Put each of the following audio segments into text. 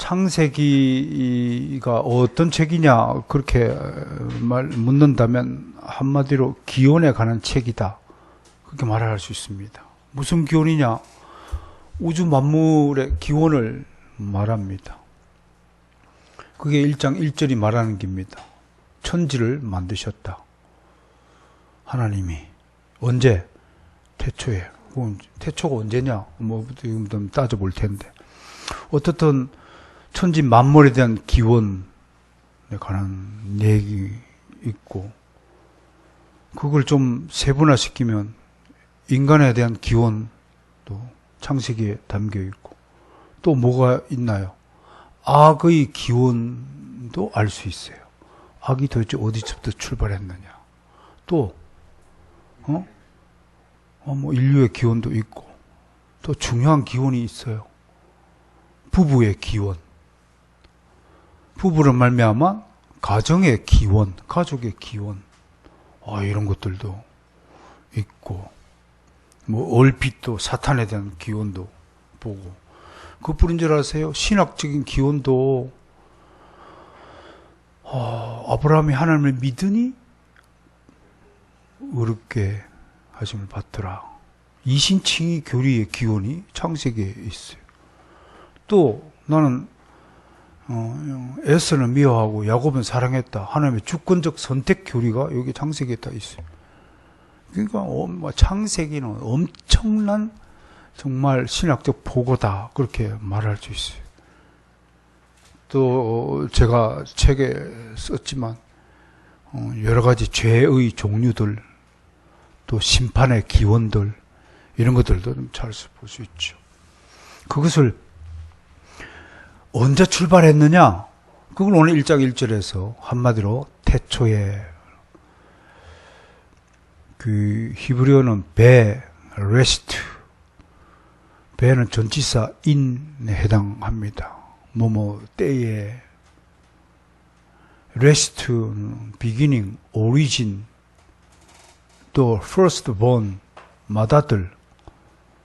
창세기가 어떤 책이냐 그렇게 묻는다면 한마디로 기원에 관한 책이다, 그렇게 말할 수 있습니다. 무슨 기원이냐? 우주 만물의 기원을 말합니다. 그게 1장 1절이 말하는 겁니다. 천지를 만드셨다, 하나님이. 언제? 태초에. 태초가 언제냐? 뭐 지금 따져볼 텐데, 어떻든 천지 만물에 대한 기원에 관한 얘기 있고, 그걸 좀 세분화시키면 인간에 대한 기원도 창세기에 담겨 있고, 또 뭐가 있나요? 악의 기원도 알 수 있어요. 악이 도대체 어디서부터 출발했느냐. 또 뭐 인류의 기원도 있고, 또 중요한 기원이 있어요. 부부의 기원. 부부를 말미암아 가정의 기원, 가족의 기원, 이런 것들도 있고, 뭐 얼핏 또 사탄에 대한 기원도 보고, 그뿐인 줄 아세요? 신학적인 기원도 아브라함이 하나님을 믿으니 어렵게 하심을 받더라. 이신칭의 교리의 기원이 창세기에 있어요. 또 나는 에서는 미워하고 야곱은 사랑했다, 하나님의 주권적 선택 교리가 여기 창세기에 다 있어요. 그러니까 창세기는 엄청난 정말 신학적 보고다, 그렇게 말할 수 있어요. 또 제가 책에 썼지만 여러 가지 죄의 종류들, 또 심판의 기원들, 이런 것들도 좀 잘 볼 수 있죠. 그것을 언제 출발했느냐? 그걸 오늘 1장 1절에서 한마디로 태초에, 그 히브리어는 배, 레스트, 배는 전치사 인에 해당합니다. 뭐뭐 때에. 레스트는 비기닝, 오리진, 또 first born, 맏아들,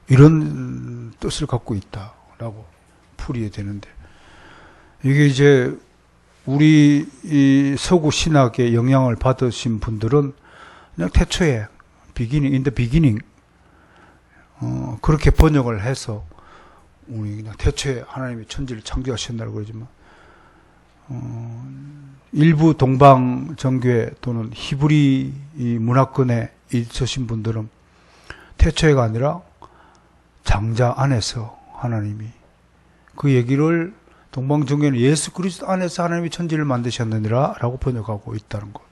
이런 뜻을 갖고 있다라고 풀이해야 되는데, 이게 이제 우리 이 서구 신학의 영향을 받으신 분들은 그냥 태초에, beginning, in the beginning, 그렇게 번역을 해서 우리 그냥 태초에 하나님이 천지를 창조하셨다고 그러지만, 일부 동방 정교회 또는 히브리 문화권에 있으신 분들은 태초에가 아니라 장자 안에서 하나님이, 그 얘기를 동방 정교회는 예수 그리스도 안에서 하나님이 천지를 만드셨느니라 라고 번역하고 있다는 것.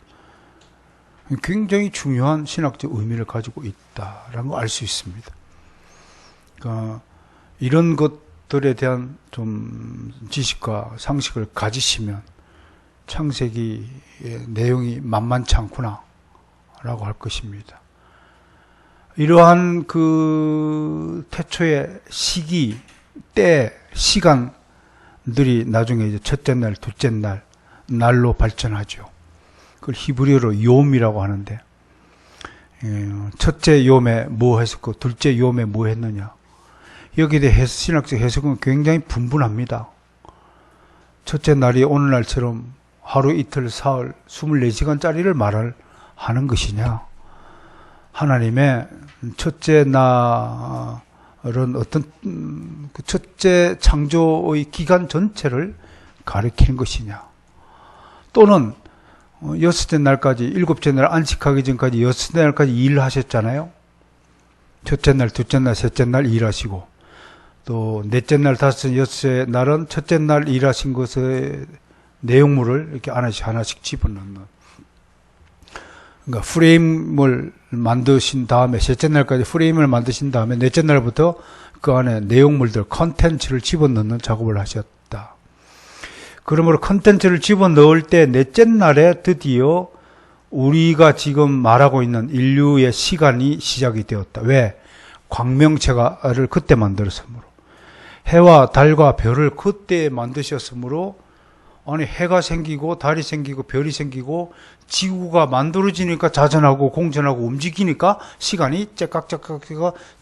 굉장히 중요한 신학적 의미를 가지고 있다라는 걸 알 수 있습니다. 그러니까 이런 것들에 대한 좀 지식과 상식을 가지시면 창세기의 내용이 만만치 않구나 라고 할 것입니다. 이러한 그 태초의 시기, 때, 시간들이 나중에 이제 첫째 날, 둘째 날로 발전하죠. 그걸 히브리어로 욤이라고 하는데, 첫째 욤에 뭐 했었고 둘째 욤에 뭐 했느냐, 여기에 대해 신학적 해석은 굉장히 분분합니다. 첫째 날이 오늘날처럼 하루 이틀 사흘 24시간짜리를 하는 것이냐, 하나님의 첫째 날은 어떤 그 첫째 창조의 기간 전체를 가리키는 것이냐, 또는 여섯째 날까지, 일곱째 날 안식하기 전까지 여섯째 날까지 일하셨잖아요. 첫째 날, 둘째 날, 셋째 날 일하시고, 또 넷째 날, 다섯째, 여섯째 날은 첫째 날 일하신 것의 내용물을 이렇게 하나씩 집어넣는, 그러니까 프레임을 만드신 다음에, 셋째 날까지 프레임을 만드신 다음에 넷째 날부터 그 안에 내용물들, 컨텐츠를 집어넣는 작업을 하셨다. 그러므로 컨텐츠를 집어넣을 때 넷째 날에 드디어 우리가 지금 말하고 있는 인류의 시간이 시작이 되었다. 왜? 광명체를 그때 만들었으므로, 해와 달과 별을 그때 만드셨으므로 아니, 해가 생기고, 달이 생기고, 별이 생기고, 지구가 만들어지니까 자전하고 공전하고 움직이니까 시간이 째깍째깍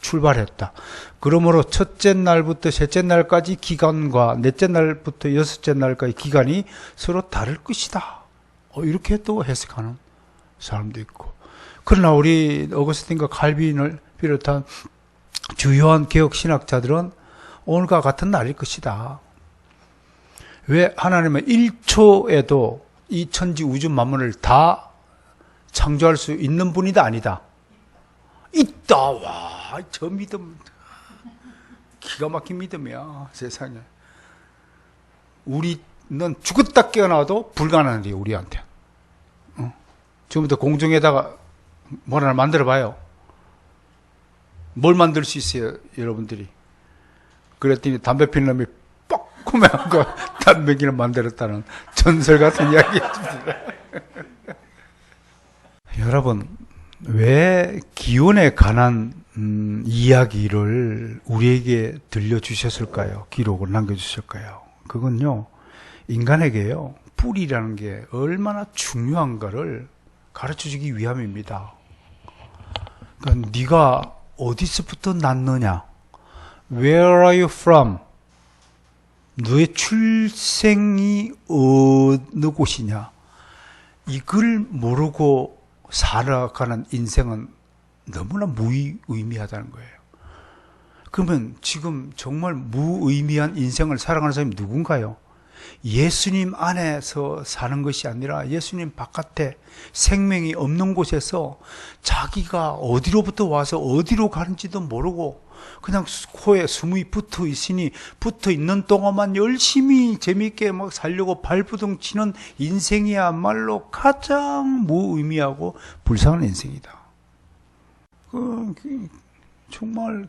출발했다. 그러므로 첫째 날부터 셋째 날까지 기간과 넷째 날부터 여섯째 날까지 기간이 서로 다를 것이다. 이렇게 또 해석하는 사람도 있고. 그러나 우리 어거스틴과 칼빈을 비롯한 주요한 개혁 신학자들은 오늘과 같은 날일 것이다. 왜 하나님은 1초에도 이 천지 우주 만물을 다 창조할 수 있는 분이다 아니다? 있다. 와, 저 믿음 기가 막힌 믿음이야. 세상에. 우리는 죽었다 깨어나도 불가능한 일이에요. 우리한테. 지금부터 공중에다가 뭘 하나 만들어 봐요. 뭘 만들 수 있어요, 여러분들이? 그랬더니 담배 피는 놈이 뻑꾸매한 거 담배기를 만들었다는 전설 같은 이야기였습니다. 여러분, 왜 기원에 관한 이야기를 우리에게 들려주셨을까요? 기록을 남겨주셨을까요? 그건요, 인간에게요, 뿌리라는 게 얼마나 중요한가를 가르쳐주기 위함입니다. 그러니까 네가 어디서부터 났느냐? Where are you from? 너의 출생이 어느 곳이냐? 이걸 모르고 살아가는 인생은 너무나 무의미하다는 거예요. 그러면 지금 정말 무의미한 인생을 살아가는 사람이 누군가요? 예수님 안에서 사는 것이 아니라 예수님 바깥에 생명이 없는 곳에서 자기가 어디로부터 와서 어디로 가는지도 모르고 그냥 코에 숨이 붙어 있으니 붙어 있는 동안만 열심히 재미있게 막 살려고 발부둥 치는 인생이야말로 가장 무의미하고 불쌍한 인생이다. 정말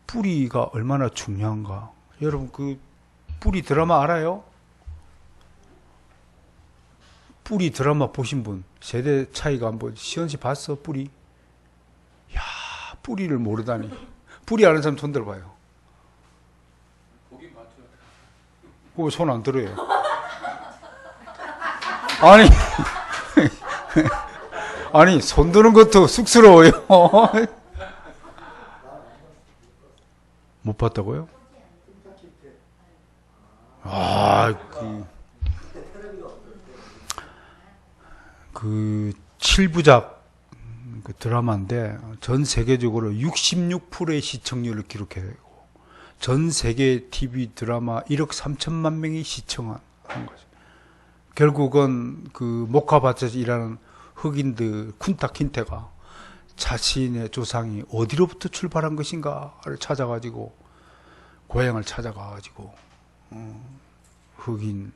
뿌리가 얼마나 중요한가. 여러분, 그 뿌리 드라마 알아요? 뿌리 드라마 보신 분, 세대 차이가 한번 시연씨 봤어? 뿌리? 야, 뿌리를 모르다니. 뿌리 아는 사람 손 들어봐요. 왜 손 안 들어요? 아니, 아니, 손 드는 것도 쑥스러워요. 못 봤다고요? 그 7부작 그 드라마인데 전 세계적으로 66%의 시청률을 기록해요. 전 세계 TV 드라마 1억 3천만 명이 시청한 거죠. 결국은 그 모카밭에서 일하는 흑인들 쿤타 킨테가 자신의 조상이 어디로부터 출발한 것인가를 찾아가지고 고향을 찾아가가지고 흑인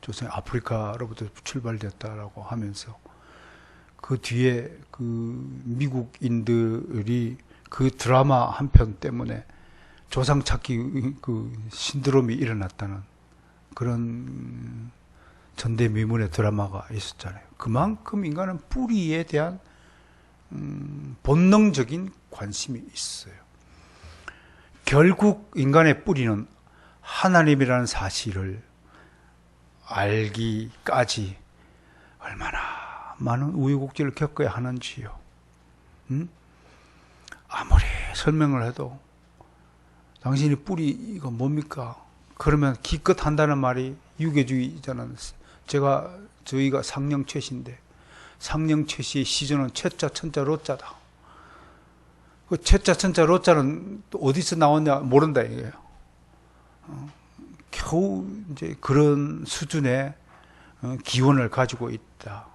조상이 아프리카로부터 출발됐다라고 하면서 그 뒤에 그 미국인들이 그 드라마 한 편 때문에 조상 찾기 그 신드롬이 일어났다는 그런 전대미문의 드라마가 있었잖아요. 그만큼 인간은 뿌리에 대한 본능적인 관심이 있어요. 결국 인간의 뿌리는 하나님이라는 사실을 알기까지 얼마나 많은 우여곡절을 겪어야 하는지요. 아무리 설명을 해도 당신이 뿌리가 뭡니까? 그러면 기껏 한다는 말이 유교주의잖아요. 저희가 상령최씨인데 상령최씨의 시조는 최자, 천자, 로자다. 그 최자, 천자, 로자는 또 어디서 나왔냐 모른다 이거예요. 겨우 이제 그런 수준의 기원을 가지고 있다.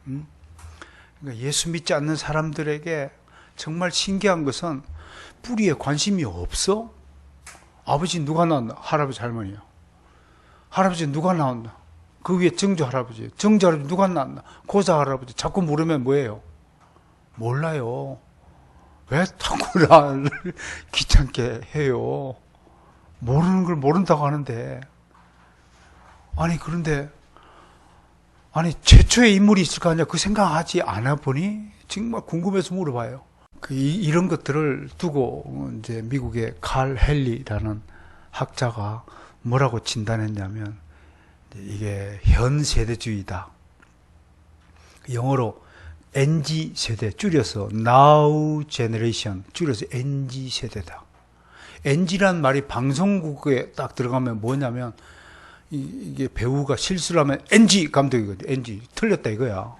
그러니까 예수 믿지 않는 사람들에게 정말 신기한 것은 뿌리에 관심이 없어? 아버지 누가 낳았나? 할아버지 할머니요. 할아버지 누가 낳았나? 그 위에 정조 할아버지. 정조 할아버지 누가 낳았나? 고사 할아버지. 자꾸 물으면 뭐예요? 몰라요. 왜 자꾸 나를 귀찮게 해요? 모르는 걸 모른다고 하는데. 아니, 그런데, 아니, 최초의 인물이 있을 거 아니야? 그 생각하지 않아 보니? 정말 궁금해서 물어봐요. 이런 것들을 두고, 이제 미국의 칼 헨리라는 학자가 뭐라고 진단했냐면, 이게 현 세대주의다. 영어로 NG 세대, 줄여서 Now Generation, 줄여서 NG 세대다. NG란 말이 방송국에 딱 들어가면 뭐냐면, 이게 배우가 실수를 하면 NG 감독이거든. NG. 틀렸다 이거야.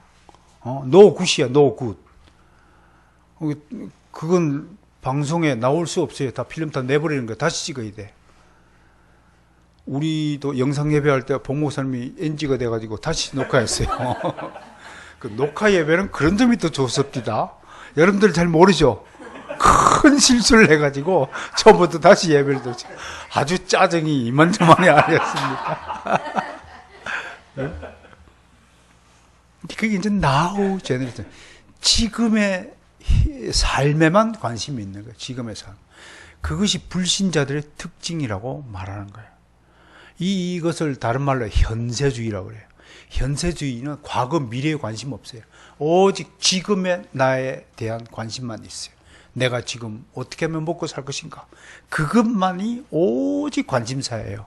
No good이야, no good. 그건 방송에 나올 수 없어요. 다 필름 다 내버리는 거야. 다시 찍어야 돼. 우리도 영상 예배할 때 봉목사님이 NG가 돼가지고 다시 녹화했어요. 그 녹화 예배는 그런 점이 더 좋습니다. 여러분들 잘 모르죠? 큰 실수를 해가지고 처음부터 다시 예배를 드렸죠. 아주 짜증이 이만저만이 아니었습니다. 그게 이제 now generation. 지금의 삶에만 관심이 있는 거예요. 지금의 삶. 그것이 불신자들의 특징이라고 말하는 거예요. 이것을 다른 말로 현세주의라고 그래요. 현세주의는 과거, 미래에 관심 없어요. 오직 지금의 나에 대한 관심만 있어요. 내가 지금 어떻게 하면 먹고 살 것인가? 그것만이 오직 관심사예요.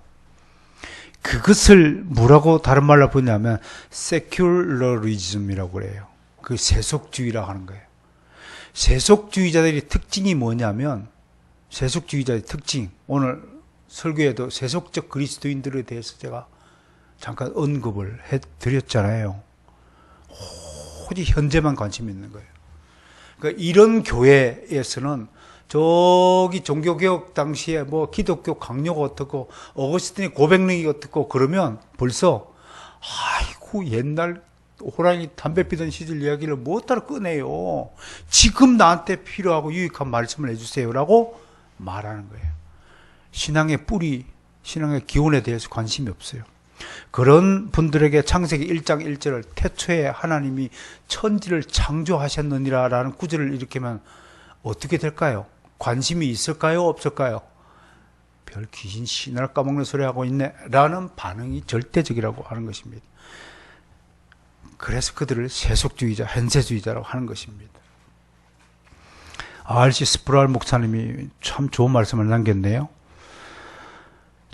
그것을 뭐라고 다른 말로 보냐면 secularism이라고 그래요. 그 세속주의라고 하는 거예요. 세속주의자들의 특징이 뭐냐면, 세속주의자의 특징, 오늘 설교에도 세속적 그리스도인들에 대해서 제가 잠깐 언급을 해드렸잖아요. 오직 현재만 관심이 있는 거예요. 그러니까 이런 교회에서는 저기 종교개혁 당시에 뭐 기독교 강요가 어떻고 어거스틴의 고백력이 어떻고 그러면 벌써 아이고 옛날 호랑이 담배 피던 시절 이야기를 못 따라 꺼내요. 지금 나한테 필요하고 유익한 말씀을 해주세요라고 말하는 거예요. 신앙의 뿌리, 신앙의 기원에 대해서 관심이 없어요. 그런 분들에게 창세기 1장 1절을 태초에 하나님이 천지를 창조하셨느니라 라는 구절을 일으키면 어떻게 될까요? 관심이 있을까요? 없을까요? 별 귀신 신을 까먹는 소리 하고 있네 라는 반응이 절대적이라고 하는 것입니다. 그래서 그들을 세속주의자, 현세주의자라고 하는 것입니다. R.C. 스프랄 목사님이 참 좋은 말씀을 남겼네요.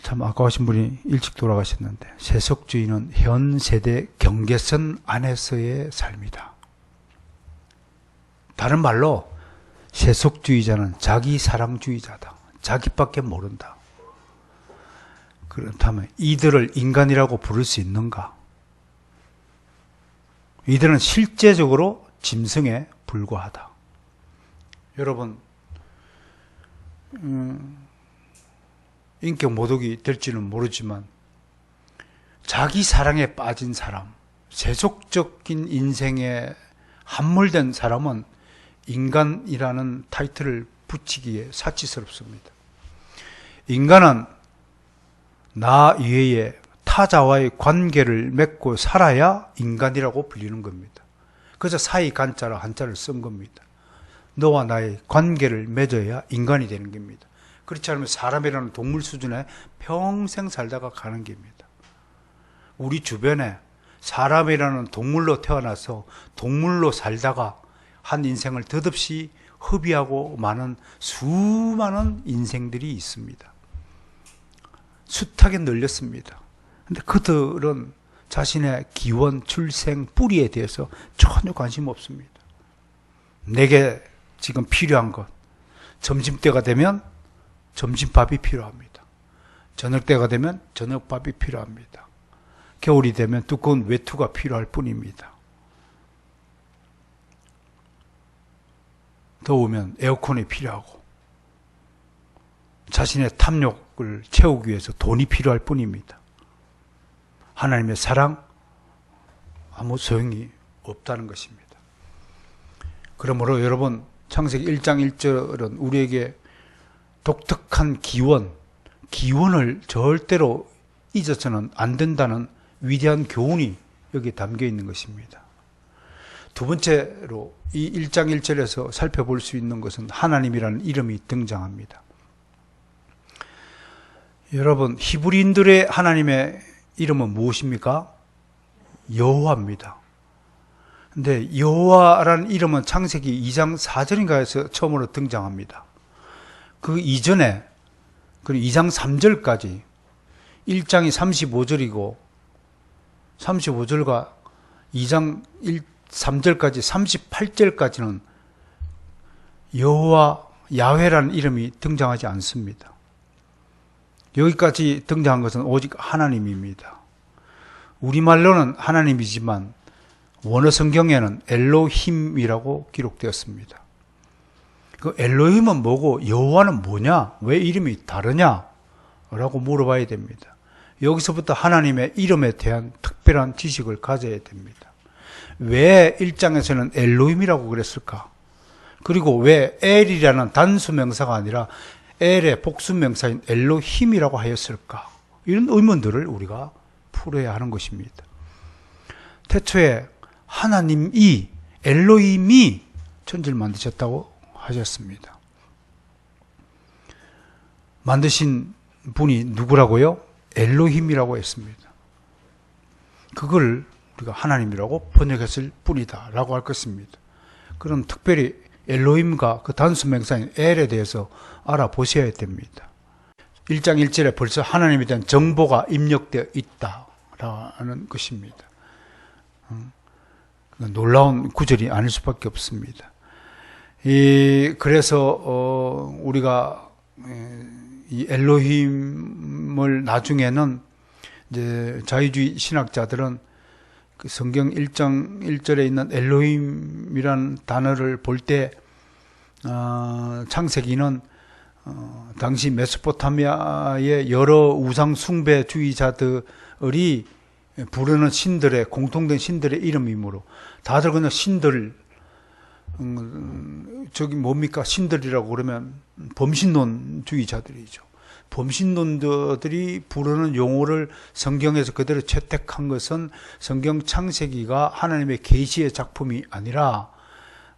참 아까우신 분이 일찍 돌아가셨는데, 세속주의는 현 세대 경계선 안에서의 삶이다. 다른 말로 세속주의자는 자기 사랑주의자다. 자기밖에 모른다. 그렇다면 이들을 인간이라고 부를 수 있는가? 이들은 실제적으로 짐승에 불과하다. 여러분, 인격 모독이 될지는 모르지만 자기 사랑에 빠진 사람, 세속적인 인생에 함몰된 사람은 인간이라는 타이틀을 붙이기에 사치스럽습니다. 인간은 나 이외에 타자와의 관계를 맺고 살아야 인간이라고 불리는 겁니다. 그래서 사이 간자로 한자를 쓴 겁니다. 너와 나의 관계를 맺어야 인간이 되는 겁니다. 그렇지 않으면 사람이라는 동물 수준에 평생 살다가 가는 겁니다. 우리 주변에 사람이라는 동물로 태어나서 동물로 살다가 한 인생을 덧없이 허비하고 많은 수많은 인생들이 있습니다. 숱하게 널렸습니다. 근데 그들은 자신의 기원, 출생, 뿌리에 대해서 전혀 관심 없습니다. 내게 지금 필요한 것, 점심때가 되면 점심밥이 필요합니다. 저녁때가 되면 저녁밥이 필요합니다. 겨울이 되면 두꺼운 외투가 필요할 뿐입니다. 더우면 에어컨이 필요하고 자신의 탐욕을 채우기 위해서 돈이 필요할 뿐입니다. 하나님의 사랑 아무 소용이 없다는 것입니다. 그러므로 여러분, 창세기 1장 1절은 우리에게 독특한 기원을 절대로 잊어서는 안 된다는 위대한 교훈이 여기에 담겨 있는 것입니다. 두 번째로 이 1장 1절에서 살펴볼 수 있는 것은 하나님이라는 이름이 등장합니다. 여러분, 히브리인들의 하나님의 이름은 무엇입니까? 여호와입니다. 근데 여호와라는 이름은 창세기 2장 4절인가에서 처음으로 등장합니다. 그 이전에, 그리고 2장 3절까지 1장이 35절이고 35절과 2장 3절까지 38절까지는 여호와 야훼라는 이름이 등장하지 않습니다. 여기까지 등장한 것은 오직 하나님입니다. 우리말로는 하나님이지만 원어 성경에는 엘로힘이라고 기록되었습니다. 그 엘로힘은 뭐고 여호와는 뭐냐? 왜 이름이 다르냐? 라고 물어봐야 됩니다. 여기서부터 하나님의 이름에 대한 특별한 지식을 가져야 됩니다. 왜 1장에서는 엘로힘이라고 그랬을까? 그리고 왜 엘이라는 단수명사가 아니라 엘의 복수명사인 엘로힘이라고 하였을까? 이런 의문들을 우리가 풀어야 하는 것입니다. 태초에 하나님이, 엘로힘이 천지를 만드셨다고 하셨습니다. 만드신 분이 누구라고요? 엘로힘이라고 했습니다. 그걸 우리가 하나님이라고 번역했을 뿐이다 라고 할 것입니다. 그럼 특별히 엘로힘과 그 단수명사인 엘에 대해서 알아보셔야 됩니다. 1장 1절에 벌써 하나님에 대한 정보가 입력되어 있다라는 것입니다. 놀라운 구절이 아닐 수밖에 없습니다. 그래서 우리가 이 엘로힘을 나중에는 이제 자유주의 신학자들은 그 성경 1장 1절에 있는 엘로힘이라는 단어를 볼 때 창세기는 당시 메소포타미아의 여러 우상 숭배주의자들이 부르는 신들의 공통된 신들의 이름이므로 다들 그냥 신들 저기 뭡니까 신들이라고 그러면 범신론주의자들이죠. 범신론자들이 부르는 용어를 성경에서 그대로 채택한 것은 성경 창세기가 하나님의 계시의 작품이 아니라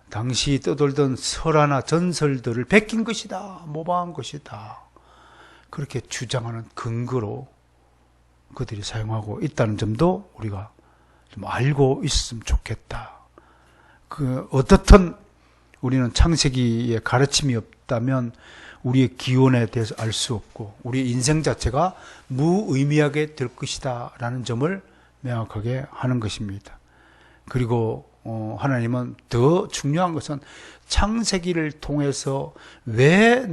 당시 떠돌던 설화나 전설들을 베낀 것이다, 모방한 것이다. 그렇게 주장하는 근거로 그들이 사용하고 있다는 점도 우리가 좀 알고 있으면 좋겠다. 어떻든 우리는 창세기에 가르침이 없다면 우리의 기원에 대해서 알 수 없고 우리 인생 자체가 무의미하게 될 것이다 라는 점을 명확하게 하는 것입니다. 그리고 하나님은 더 중요한 것은 창세기를 통해서 왜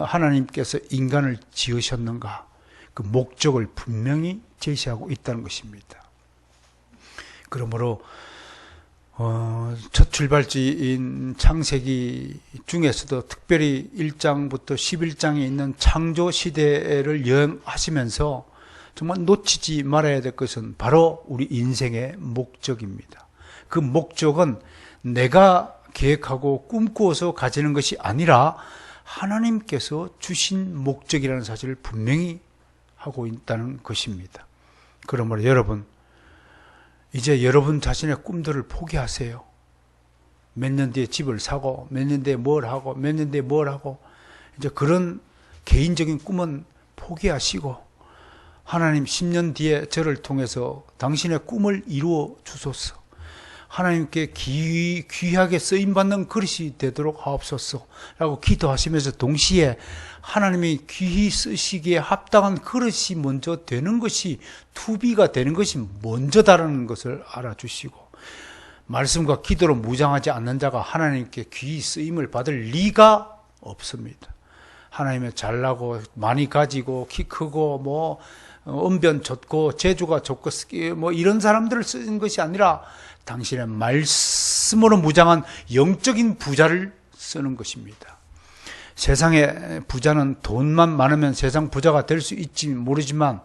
하나님께서 인간을 지으셨는가 그 목적을 분명히 제시하고 있다는 것입니다. 그러므로 첫 출발지인 창세기 중에서도 특별히 1장부터 11장에 있는 창조 시대를 여행하시면서 정말 놓치지 말아야 될 것은 바로 우리 인생의 목적입니다. 그 목적은 내가 계획하고 꿈꾸어서 가지는 것이 아니라 하나님께서 주신 목적이라는 사실을 분명히 하고 있다는 것입니다. 그러므로 여러분, 이제 여러분 자신의 꿈들을 포기하세요. 몇 년 뒤에 집을 사고, 몇 년 뒤에 뭘 하고, 몇 년 뒤에 뭘 하고, 이제 그런 개인적인 꿈은 포기하시고, 하나님 10년 뒤에 저를 통해서 당신의 꿈을 이루어 주소서. 하나님께 귀하게 쓰임받는 그릇이 되도록 하옵소서. 라고 기도하시면서 동시에 하나님이 귀히 쓰시기에 합당한 그릇이 먼저 되는 것이 투비가 되는 것이 먼저다라는 것을 알아주시고 말씀과 기도로 무장하지 않는 자가 하나님께 귀히 쓰임을 받을 리가 없습니다. 하나님의 잘나고 많이 가지고 키 크고 언변 좋고 재주가 좋고 이런 사람들을 쓰는 것이 아니라 당신의 말씀으로 무장한 영적인 부자를 쓰는 것입니다. 세상의 부자는 돈만 많으면 세상 부자가 될 수 있지 모르지만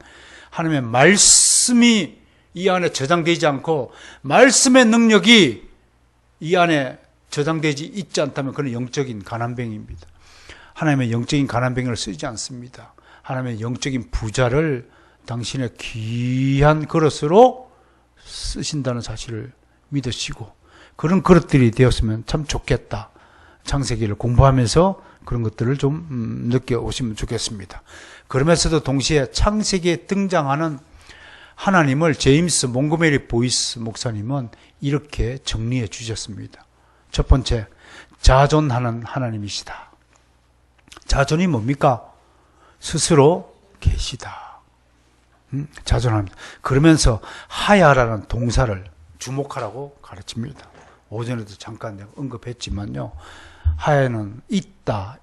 하나님의 말씀이 이 안에 저장되지 않고 말씀의 능력이 이 안에 저장되지 있지 않다면 그는 영적인 가난뱅이입니다. 하나님의 영적인 가난뱅이를 쓰지 않습니다. 하나님의 영적인 부자를 당신의 귀한 그릇으로 쓰신다는 사실을 믿으시고 그런 그릇들이 되었으면 참 좋겠다. 창세기를 공부하면서 그런 것들을 좀 느껴오시면 좋겠습니다. 그러면서도 동시에 창세기에 등장하는 하나님을 제임스 몽고메리 보이스 목사님은 이렇게 정리해 주셨습니다. 첫 번째, 자존하는 하나님이시다. 자존이 뭡니까? 스스로 계시다. 자존합니다. 그러면서 하야라는 동사를 주목하라고 가르칩니다. 오전에도 잠깐 내가 언급했지만요. 하야는 있다,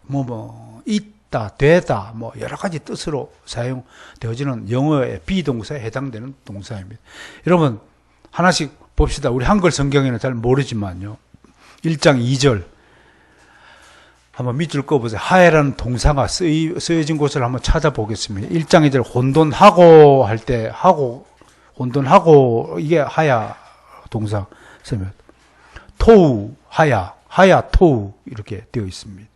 있다, 되다, 여러 가지 뜻으로 사용되어지는 영어의 비동사에 해당되는 동사입니다. 여러분, 하나씩 봅시다. 우리 한글 성경에는 잘 모르지만요. 1장 2절. 한번 밑줄 꺼보세요. 하야라는 동사가 쓰여진 곳을 한번 찾아보겠습니다. 1장 2절 혼돈하고 할 때 혼돈하고 이게 하야 동사 쓰면 토우 하야 토우 이렇게 되어 있습니다.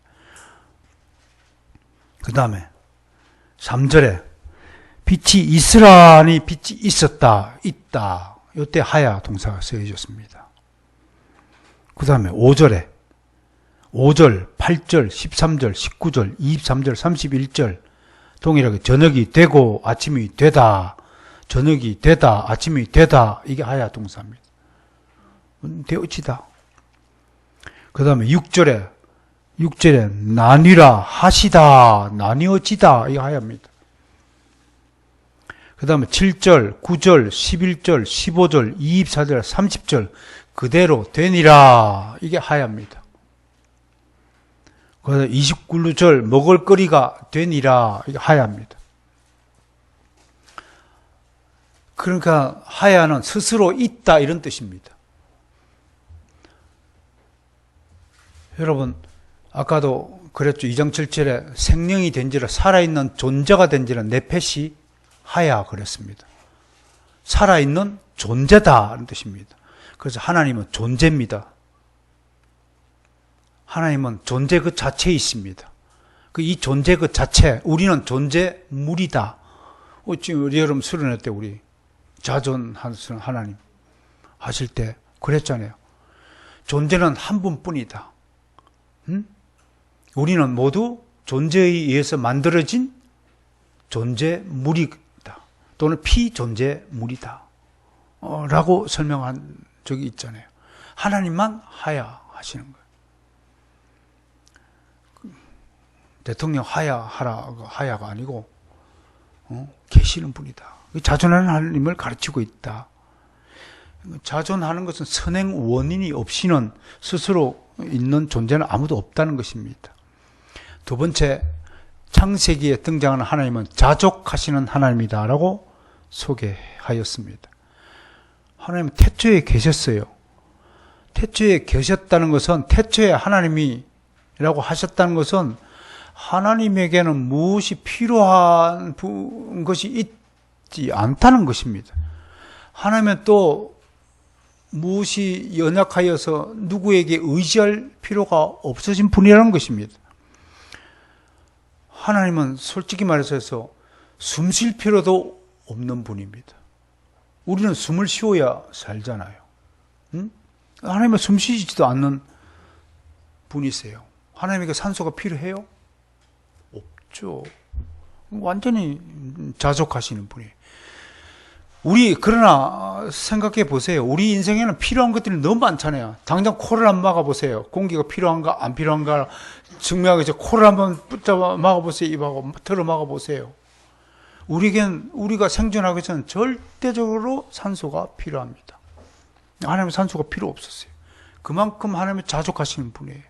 그 다음에 3절에 빛이 있으라니 빛이 있었다 있다 이때 하야 동사가 쓰여졌습니다. 그 다음에 5절, 8절, 13절, 19절, 23절, 31절 동일하게 저녁이 되고 아침이 되다, 저녁이 되다, 아침이 되다 이게 하야 동사입니다. 되어지다. 그 다음에 6절에 나뉘라 하시다, 나뉘어지다 이게 하야입니다. 그 다음에 7절, 9절, 11절, 15절, 24절, 30절 그대로 되니라 이게 하야입니다. 그래서 29절 먹을거리가 되니라 이게 하야입니다. 그러니까 하야는 스스로 있다 이런 뜻입니다. 여러분 아까도 그랬죠. 2장 7절에 생명이 된지라 살아있는 존재가 된지라 네펫이 하야 그랬습니다. 살아있는 존재다 하는 뜻입니다. 그래서 하나님은 존재입니다. 하나님은 존재 그 자체에 있습니다. 이 존재 그 자체, 우리는 존재물이다. 지금 우리 여러분 수련회 때 우리 자존하시는 하나님 하실 때 그랬잖아요. 존재는 한 분뿐이다. 우리는 모두 존재에 의해서 만들어진 존재물이다. 또는 피존재물이다. 라고 설명한 적이 있잖아요. 하나님만 하야 하시는 거예요. 대통령 하야가 아니고 계시는 분이다. 자존하는 하나님을 가르치고 있다. 자존하는 것은 선행 원인이 없이는 스스로 있는 존재는 아무도 없다는 것입니다. 두 번째, 창세기에 등장하는 하나님은 자족하시는 하나님이다라고 소개하였습니다. 하나님은 태초에 계셨어요. 태초에 계셨다는 것은 태초에 하나님이라고 하셨다는 것은 하나님에게는 무엇이 필요한 것이 있지 않다는 것입니다. 하나님은 또 무엇이 연약하여서 누구에게 의지할 필요가 없어진 분이라는 것입니다. 하나님은 솔직히 말해서 숨 쉴 필요도 없는 분입니다. 우리는 숨을 쉬어야 살잖아요. 하나님은 숨 쉬지도 않는 분이세요. 하나님에게 산소가 필요해요? 없죠. 완전히 자족하시는 분이에요. 그러나 생각해 보세요. 우리 인생에는 필요한 것들이 너무 많잖아요. 당장 코를 한번 막아보세요. 공기가 필요한가 안 필요한가 증명하기 위해서 코를 한번 붙잡아 막아보세요. 입하고 털어 막아보세요. 우리가 생존하기 위해서는 절대적으로 산소가 필요합니다. 하나님은 산소가 필요 없었어요. 그만큼 하나님은 자족하시는 분이에요.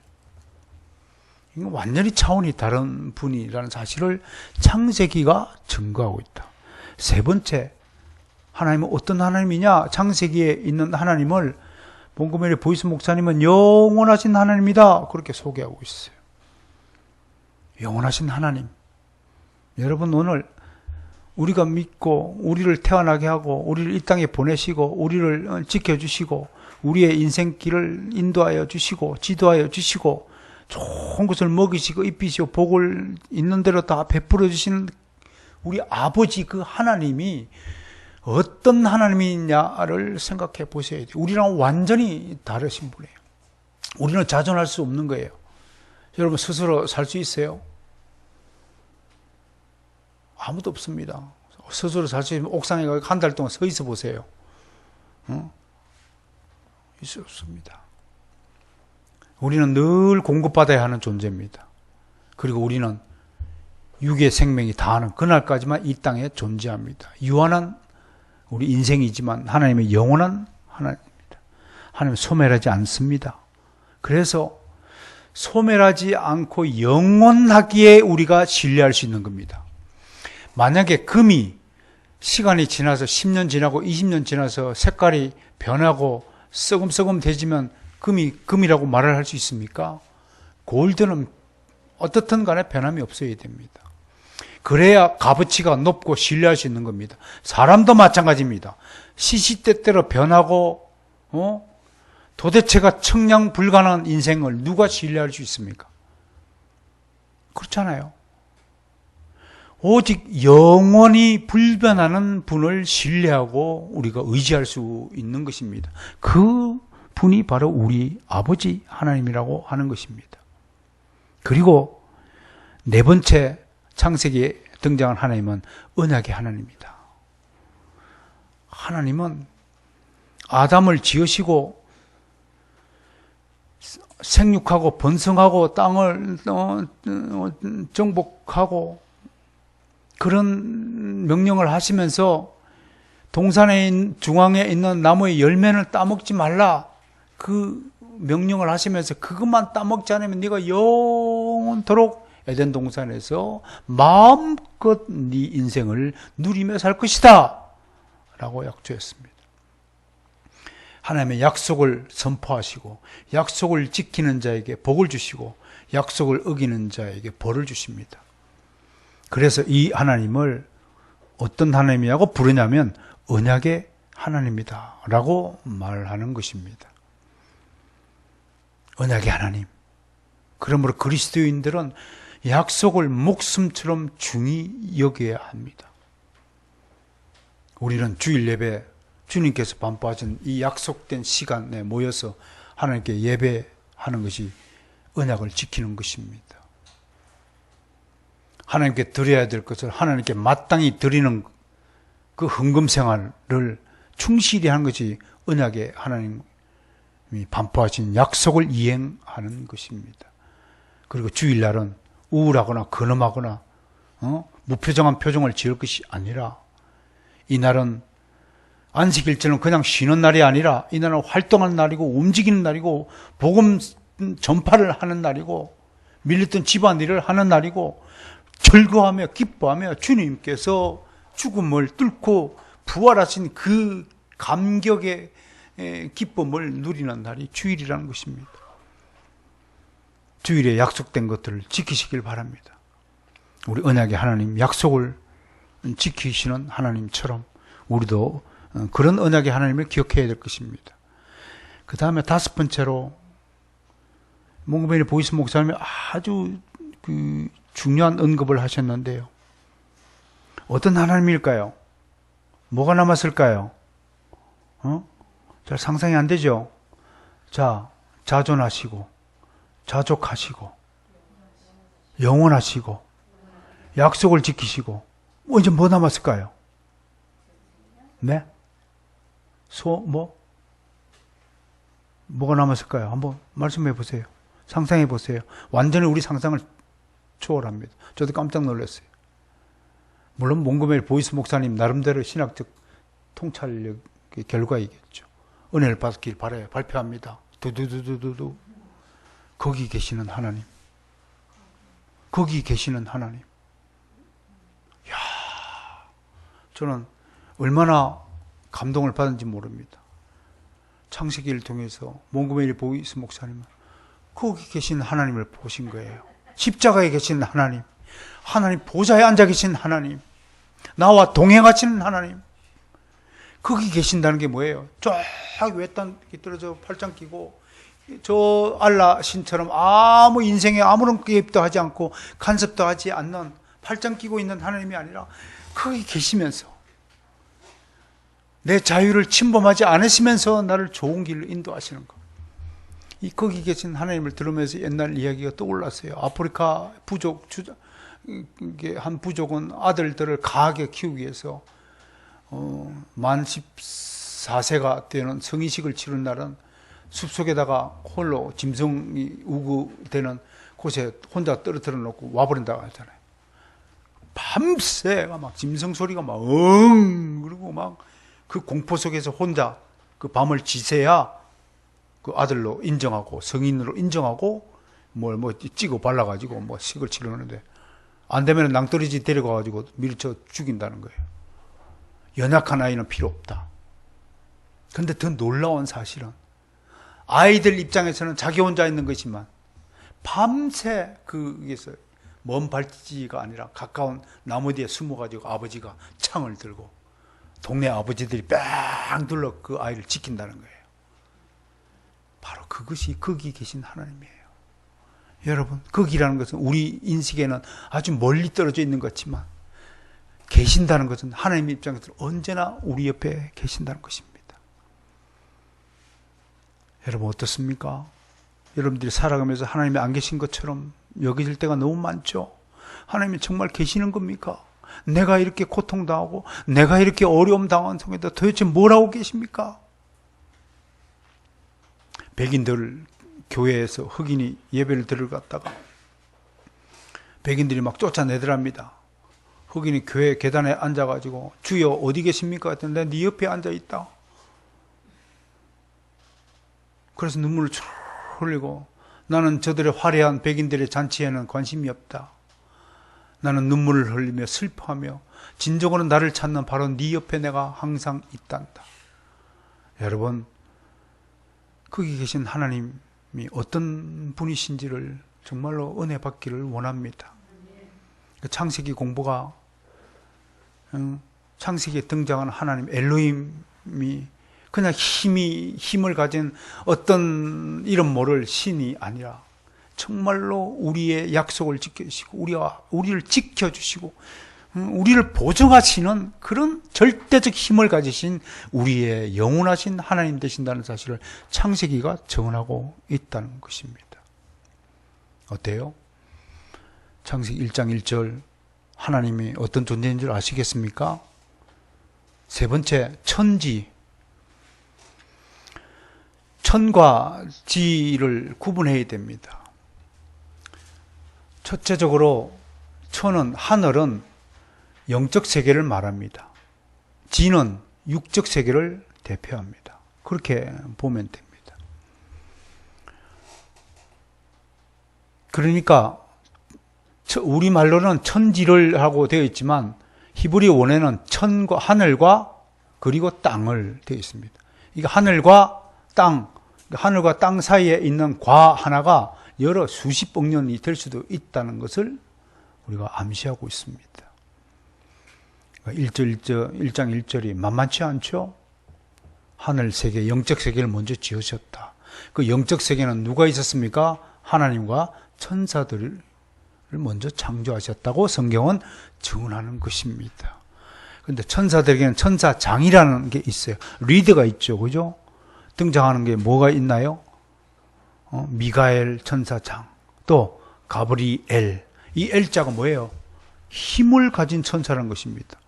이건 완전히 차원이 다른 분이라는 사실을 창세기가 증거하고 있다. 세 번째, 하나님은 어떤 하나님이냐? 창세기에 있는 하나님을 본금일의 보이스 목사님은 영원하신 하나님이다. 그렇게 소개하고 있어요. 영원하신 하나님. 여러분 오늘 우리가 믿고 우리를 태어나게 하고 우리를 이 땅에 보내시고 우리를 지켜주시고 우리의 인생길을 인도하여 주시고 지도하여 주시고 좋은 것을 먹이시고 입히시고 복을 있는 대로 다 베풀어 주시는 우리 아버지 그 하나님이 어떤 하나님이냐를 생각해 보셔야 돼요. 우리랑 완전히 다르신 분이에요. 우리는 자존할 수 없는 거예요. 여러분 스스로 살 수 있어요? 아무도 없습니다. 스스로 살 수 있으면 옥상에 가서 한 달 동안 서 있어 보세요. 있을 수 없습니다. 우리는 늘 공급받아야 하는 존재입니다. 그리고 우리는 육의 생명이 다하는 그날까지만 이 땅에 존재합니다. 유한한 우리 인생이지만 하나님의 영원한 하나님입니다. 하나님은 소멸하지 않습니다. 그래서 소멸하지 않고 영원하기에 우리가 신뢰할 수 있는 겁니다. 만약에 금이 시간이 지나서 10년 지나고 20년 지나서 색깔이 변하고 썩음썩음 되지면 금이 금이라고 말을 할 수 있습니까? 골드는 어떻든 간에 변함이 없어야 됩니다. 그래야 값어치가 높고 신뢰할 수 있는 겁니다. 사람도 마찬가지입니다. 시시때때로 변하고 도대체가 청량 불가능한 인생을 누가 신뢰할 수 있습니까? 그렇잖아요. 오직 영원히 불변하는 분을 신뢰하고 우리가 의지할 수 있는 것입니다. 그 분이 바로 우리 아버지 하나님이라고 하는 것입니다. 그리고 네 번째 창세기에 등장한 하나님은 언약의 하나님입니다. 하나님은 아담을 지으시고 생육하고 번성하고 땅을 정복하고 그런 명령을 하시면서 동산의 중앙에 있는 나무의 열매는 따먹지 말라 그 명령을 하시면서 그것만 따먹지 않으면 네가 영원토록 에덴 동산에서 마음껏 네 인생을 누리며 살 것이다 라고 약조했습니다. 하나님의 약속을 선포하시고 약속을 지키는 자에게 복을 주시고 약속을 어기는 자에게 벌을 주십니다. 그래서 이 하나님을 어떤 하나님이라고 부르냐면 언약의 하나님이다 라고 말하는 것입니다. 언약의 하나님. 그러므로 그리스도인들은 약속을 목숨처럼 중히 여겨야 합니다. 우리는 주일 예배 주님께서 반포하신 이 약속된 시간에 모여서 하나님께 예배하는 것이 언약을 지키는 것입니다. 하나님께 드려야 될 것을 하나님께 마땅히 드리는 그 헌금 생활을 충실히 하는 것이 언약의 하나님이 반포하신 약속을 이행하는 것입니다. 그리고 주일날은 우울하거나 근엄하거나 무표정한 표정을 지을 것이 아니라 이날은 안식일처럼 그냥 쉬는 날이 아니라 이날은 활동하는 날이고 움직이는 날이고 복음 전파를 하는 날이고 밀렸던 집안일을 하는 날이고 즐거워하며 기뻐하며 주님께서 죽음을 뚫고 부활하신 그 감격의 기쁨을 누리는 날이 주일이라는 것입니다. 주일에 약속된 것들을 지키시길 바랍니다. 우리 언약의 하나님, 약속을 지키시는 하나님처럼 우리도 그런 언약의 하나님을 기억해야 될 것입니다. 그 다음에 다섯 번째로 몽고메리 보이스 목사님이 아주 중요한 언급을 하셨는데요. 어떤 하나님일까요? 뭐가 남았을까요? 잘 상상이 안 되죠? 자, 자존하시고, 자족하시고, 영원하시고, 약속을 지키시고, 이제 뭐 남았을까요? 네? 뭐가 남았을까요? 한번 말씀해 보세요. 상상해 보세요. 완전히 우리 상상을 초월합니다. 저도 깜짝 놀랐어요. 물론 몽고메리 보이스 목사님 나름대로 신학적 통찰력의 결과이겠죠. 은혜를 받길 바라요. 발표합니다. 두두두두두. 거기 계시는 하나님. 거기 계시는 하나님. 이야, 저는 얼마나 감동을 받은지 모릅니다. 창세기를 통해서 몽고메리 보이스 목사님은 거기 계신 하나님을 보신 거예요. 십자가에 계신 하나님, 하나님 보좌에 앉아 계신 하나님, 나와 동행하시는 하나님, 거기 계신다는 게 뭐예요? 쫙 외딴 떨어져 팔짱 끼고 저 알라 신처럼 아무 인생에 아무런 개입도 하지 않고 간섭도 하지 않는 팔짱 끼고 있는 하나님이 아니라 거기 계시면서 내 자유를 침범하지 않으시면서 나를 좋은 길로 인도하시는 것. 이 거기 계신 하나님을 들으면서 옛날 이야기가 떠올랐어요. 아프리카 부족 한 부족은 아들들을 강하게 키우기 위해서 만 14세가 되는 성인식을 치른 날은 숲속에다가 홀로 짐승이 우구되는 곳에 혼자 떨어뜨려 놓고 와버린다고 하잖아요. 밤새가 막 짐승 소리가 막 그리고 막 그 공포 속에서 혼자 그 밤을 지새야 그 아들로 인정하고 성인으로 인정하고 뭐 찍어 발라가지고 뭐 식을 치르는데 안 되면 낭떠러지 데려가가지고 밀쳐 죽인다는 거예요. 연약한 아이는 필요 없다. 근데 더 놀라운 사실은 아이들 입장에서는 자기 혼자 있는 것이지만 밤새 그게서 먼 발치가 아니라 가까운 나무 뒤에 숨어가지고 아버지가 창을 들고 동네 아버지들이 뺑 둘러 그 아이를 지킨다는 거예요. 바로 그것이 거기 계신 하나님이에요. 여러분, 거기라는 것은 우리 인식에는 아주 멀리 떨어져 있는 것 같지만 계신다는 것은 하나님의 입장에서 언제나 우리 옆에 계신다는 것입니다. 여러분 어떻습니까? 여러분들이 살아가면서 하나님이 안 계신 것처럼 여겨질 때가 너무 많죠. 하나님이 정말 계시는 겁니까? 내가 이렇게 고통당하고 내가 이렇게 어려움 당한 속에서 도대체 뭘 하고 계십니까? 백인들 교회에서 흑인이 예배를 들어갔다가 백인들이 막 쫓아내더랍니다. 흑인이 교회 계단에 앉아가지고 주여 어디 계십니까? 했더니 네 옆에 앉아있다. 그래서 눈물을 쭉 흘리고 나는 저들의 화려한 백인들의 잔치에는 관심이 없다. 나는 눈물을 흘리며 슬퍼하며 진정으로 나를 찾는 바로 네 옆에 내가 항상 있단다. 여러분, 거기 계신 하나님이 어떤 분이신지를 정말로 은혜 받기를 원합니다. 창세기 공부가 창세기에 등장하는 하나님 엘로힘이 그냥 힘을 가진 어떤 이름 모를 신이 아니라 정말로 우리의 약속을 지켜주시고 우리를 지켜주시고 우리를 보증하시는 그런 절대적 힘을 가지신 우리의 영원하신 하나님 되신다는 사실을 창세기가 증언하고 있다는 것입니다. 어때요? 창세기 1장 1절 하나님이 어떤 존재인 줄 아시겠습니까? 세 번째, 천지. 천과 지를 구분해야 됩니다. 첫째적으로 천은, 하늘은 영적 세계를 말합니다. 지는 육적 세계를 대표합니다. 그렇게 보면 됩니다. 그러니까 우리말로는 천지를 하고 되어 있지만 히브리 원어에는 천과 하늘과 그리고 땅을 되어 있습니다. 이게 하늘과 땅 사이에 있는 과 하나가 여러 수십억 년이 될 수도 있다는 것을 우리가 암시하고 있습니다. 1장 1절이 만만치 않죠? 하늘 세계, 영적 세계를 먼저 지으셨다. 그 영적 세계는 누가 있었습니까? 하나님과 천사들을 먼저 창조하셨다고 성경은 증언하는 것입니다. 그런데 천사들에게는 천사장이라는 게 있어요. 리더가 있죠. 그죠? 등장하는 게 뭐가 있나요? 미가엘 천사장, 또 가브리엘. 이 L자가 뭐예요? 힘을 가진 천사라는 것입니다.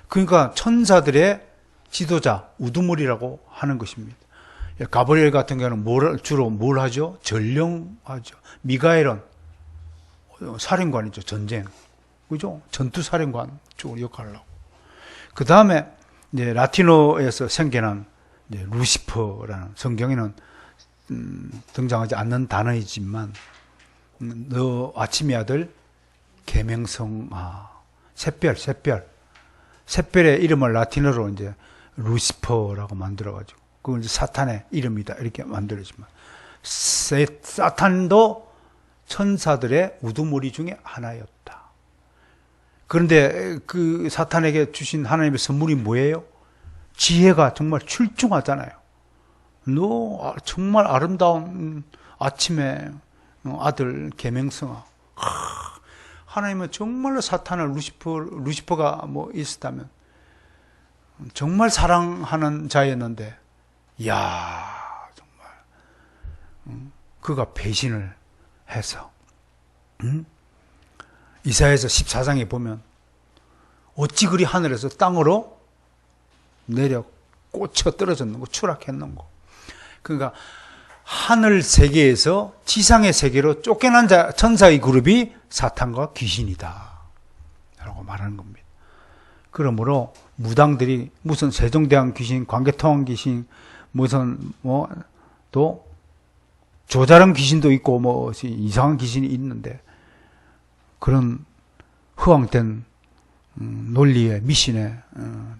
그러니까 천사들의 지도자, 우두머리라고 하는 것입니다. 가브리엘 같은 경우는 주로 뭘 하죠? 전령하죠. 미가엘은 사령관이죠. 전쟁. 그죠? 전투사령관 쪽으로 역할을 하고. 그 다음에 이제 라틴어에서 생겨난 이제 루시퍼라는 성경에는 등장하지 않는 단어이지만 너 아침의 아들 계명성아 샛별의 이름을 라틴어로 이제 루시퍼라고 만들어가지고 그건 이제 사탄의 이름이다 이렇게 만들어지만 사탄도 천사들의 우두머리 중에 하나였다. 그런데 그 사탄에게 주신 하나님의 선물이 뭐예요? 지혜가 정말 출중하잖아요. 너 정말 아름다운 아침에 아들 계명성아. 하나님은 정말로 사탄을 루시퍼가 뭐 있었다면 정말 사랑하는 자였는데, 이야 정말 그가 배신을 해서 이사야서 14장에 보면 어찌 그리 하늘에서 땅으로 내려 꽂혀 떨어졌는고 추락했는고. 그러니까 하늘 세계에서 지상의 세계로 쫓겨난 천사의 그룹이 사탄과 귀신이다. 라고 말하는 겁니다. 그러므로 무당들이 무슨 세종대왕 귀신, 광개토왕 귀신, 무슨 또 조자룡 귀신도 있고 이상한 귀신이 있는데 그런 허황된 논리에 미신에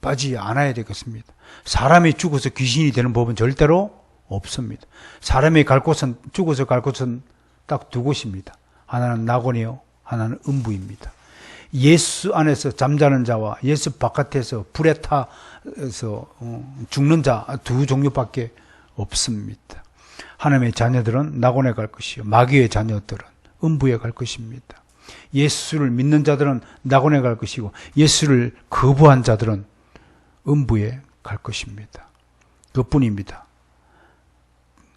빠지지 않아야 되겠습니다. 사람이 죽어서 귀신이 되는 법은 절대로 없습니다. 사람이 갈 곳은 죽어서 갈 곳은 딱 두 곳입니다. 하나는 낙원이요, 하나는 음부입니다. 예수 안에서 잠자는 자와 예수 바깥에서 불에 타서 죽는 자 두 종류밖에 없습니다. 하나님의 자녀들은 낙원에 갈 것이요, 마귀의 자녀들은 음부에 갈 것입니다. 예수를 믿는 자들은 낙원에 갈 것이고 예수를 거부한 자들은 음부에 갈 것입니다. 그뿐입니다.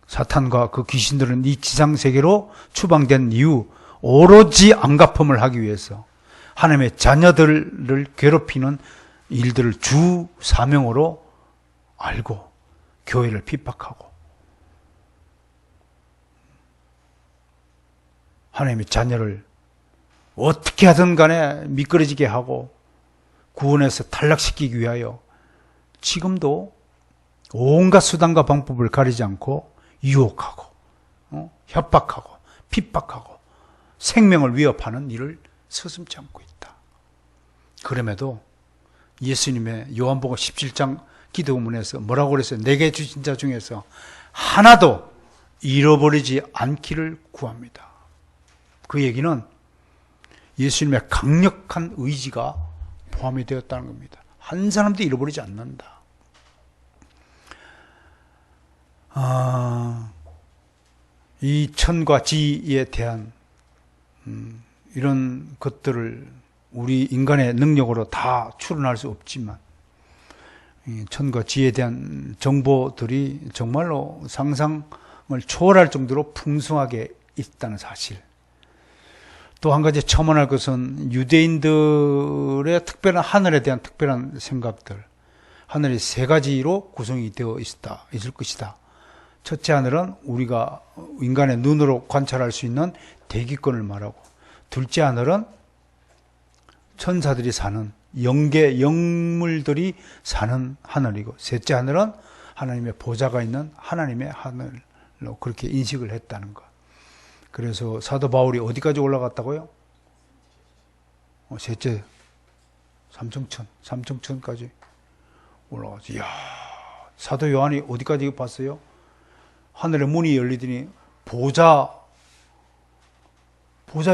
사탄과 그 귀신들은 이 지상세계로 추방된 이유 오로지 안갚음을 하기 위해서 하나님의 자녀들을 괴롭히는 일들을 주 사명으로 알고 교회를 핍박하고 하나님의 자녀를 어떻게 하든 간에 미끄러지게 하고 구원에서 탈락시키기 위하여 지금도 온갖 수단과 방법을 가리지 않고 유혹하고 협박하고 핍박하고 생명을 위협하는 일을 서슴지 않고 있다. 그럼에도 예수님의 요한복음 17장 기도문에서 뭐라고 그랬어요? 내게 주신 자 중에서 하나도 잃어버리지 않기를 구합니다. 그 얘기는 예수님의 강력한 의지가 포함이 되었다는 겁니다. 한 사람도 잃어버리지 않는다. 이 천과 지에 대한 이런 것들을 우리 인간의 능력으로 다 추론할 수 없지만 천과 지에 대한 정보들이 정말로 상상을 초월할 정도로 풍성하게 있다는 사실. 또 한 가지 첨언할 것은 유대인들의 특별한 하늘에 대한 특별한 생각들. 하늘이 세 가지로 구성이 되어 있을 것이다. 첫째 하늘은 우리가 인간의 눈으로 관찰할 수 있는 대기권을 말하고, 둘째 하늘은 천사들이 사는 영계 영물들이 사는 하늘이고, 셋째 하늘은 하나님의 보좌가 있는 하나님의 하늘로 그렇게 인식을 했다는 것. 그래서 사도 바울이 어디까지 올라갔다고요? 셋째 삼층천까지 올라가지. 이야, 사도 요한이 어디까지 봤어요? 하늘의 문이 열리더니 보좌의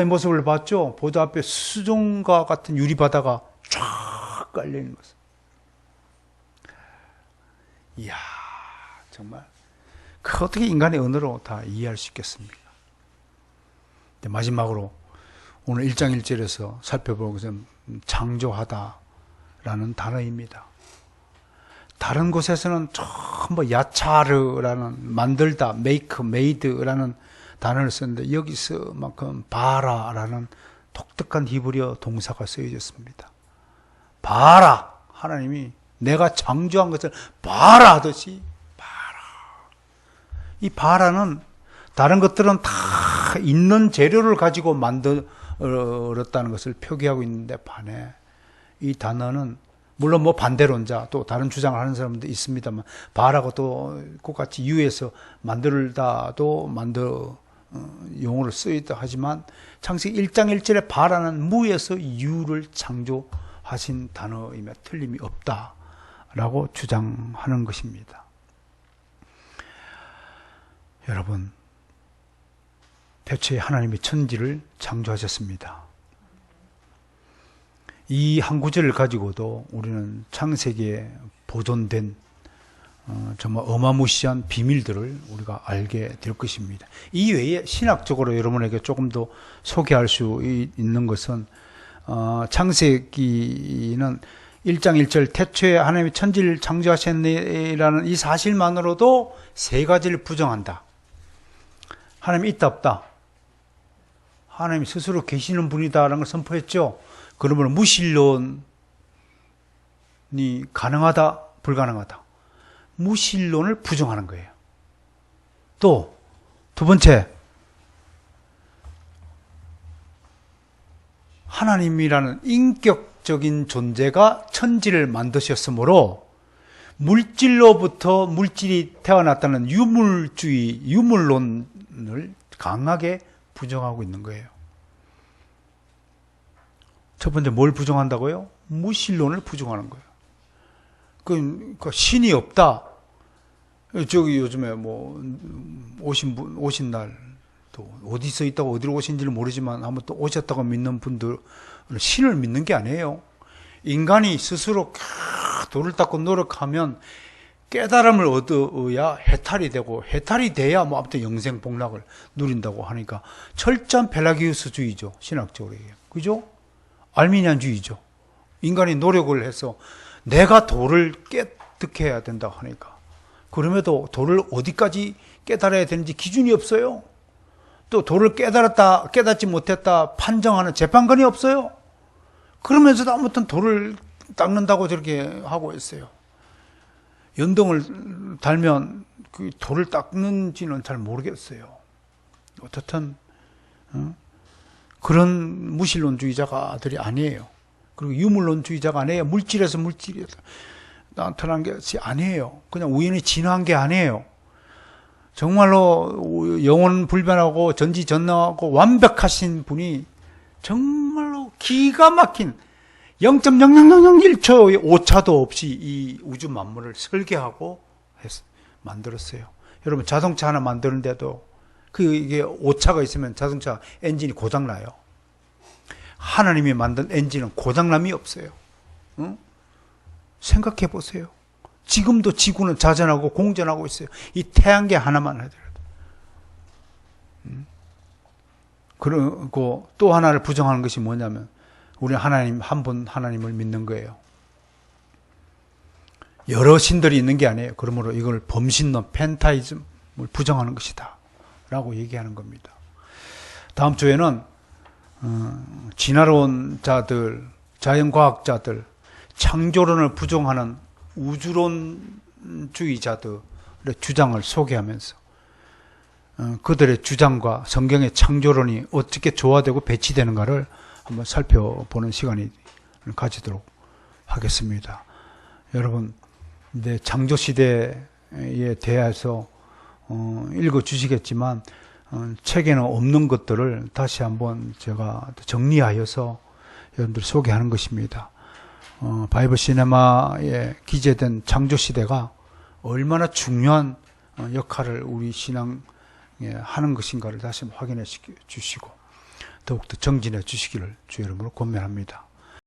모습을 봤죠. 보좌 앞에 수종과 같은 유리바다가 쫙 깔려있는 것을. 이야, 정말 그 어떻게 인간의 언어로 다 이해할 수 있겠습니까? 마지막으로 오늘 1장 1절에서 살펴볼 것은 창조하다라는 단어입니다. 다른 곳에서는 전부 야차르라는 만들다, make, made라는 단어를 썼는데 여기서만큼 바라라는 독특한 히브리어 동사가 쓰여졌습니다. 바라, 하나님이 내가 창조한 것을 바라 하듯이 바라. 이 바라는 다른 것들은 다 있는 재료를 가지고 만들었다는 것을 표기하고 있는데 반해 이 단어는 물론 반대론자 또 다른 주장을 하는 사람도 있습니다만 바라고 또 똑같이 유에서 만들다도 용어로 쓰였다 하지만 창세기 1장 1절에 바라는 무에서 유를 창조하신 단어이며 틀림이 없다라고 주장하는 것입니다. 여러분, 태초에 하나님이 천지를 창조하셨습니다. 이 한 구절을 가지고도 우리는 창세기에 보존된 정말 어마무시한 비밀들을 우리가 알게 될 것입니다. 이 외에 신학적으로 여러분에게 조금 더 소개할 수 있는 것은 창세기는 1장 1절 태초에 하나님이 천지를 창조하셨느라는 이 사실만으로도 세 가지를 부정한다. 하나님이 있다 없다. 하나님이 스스로 계시는 분이다라는 걸 선포했죠. 그러면 무신론이 가능하다, 불가능하다. 무신론을 부정하는 거예요. 또 두 번째, 하나님이라는 인격적인 존재가 천지를 만드셨으므로 물질로부터 물질이 태어났다는 유물주의, 유물론을 강하게 부정하고 있는 거예요. 첫 번째 뭘 부정한다고요? 무신론을 부정하는 거예요. 그 신이 없다. 저기 요즘에 뭐 오신 날 또 어디서 있다고 어디로 오신지를 모르지만 한번 또 오셨다고 믿는 분들 신을 믿는 게 아니에요. 인간이 스스로 도를 닦고 노력하면 깨달음을 얻어야 해탈이 되고 해탈이 돼야 뭐 아무튼 영생 복락을 누린다고 하니까 철저한 펠라기우스주의죠. 신학적으로 얘기해요. 그죠? 알미니안주의죠. 인간이 노력을 해서 내가 도를 깨닫게 해야 된다고 하니까 그럼에도 도를 어디까지 깨달아야 되는지 기준이 없어요. 또 도를 깨달았다 깨닫지 못했다 판정하는 재판관이 없어요. 그러면서도 아무튼 도를 닦는다고 저렇게 하고 있어요. 연등을 달면 그 도를 닦는지는 잘 모르겠어요. 어떻든 그런 무신론주의자가들이 아니에요. 그리고 유물론주의자가 아니에요. 물질에서 물질이 나타난 것이 아니에요. 그냥 우연히 진화한 게 아니에요. 정말로 영원 불변하고 전지전능하고 완벽하신 분이 정말로 기가 막힌 0.0001초의 오차도 없이 이 우주 만물을 설계하고 만들었어요. 여러분 자동차 하나 만드는데도 이게 오차가 있으면 자동차 엔진이 고장나요. 하나님이 만든 엔진은 고장남이 없어요. 응? 생각해 보세요. 지금도 지구는 자전하고 공전하고 있어요. 이 태양계 하나만 하더라도. 그리고 또 하나를 부정하는 것이 뭐냐면 우리 하나님 한 분 하나님을 믿는 거예요. 여러 신들이 있는 게 아니에요. 그러므로 이걸 범신론, 펜타이즘을 부정하는 것이다 라고 얘기하는 겁니다. 다음 주에는 진화론 자들, 자연과학자들, 창조론을 부정하는 우주론주의자들의 주장을 소개하면서 그들의 주장과 성경의 창조론이 어떻게 조화되고 배치되는가를 한번 살펴보는 시간이 가지도록 하겠습니다. 여러분, 이제 창조시대에 대해서 읽어주시겠지만 책에는 없는 것들을 다시 한번 제가 정리하여서 여러분들 소개하는 것입니다. 바이블 시네마에 기재된 창조시대가 얼마나 중요한 역할을 우리 신앙에 하는 것인가를 다시 확인해 주시고 더욱더 정진해 주시기를 주 이름으로 권면합니다.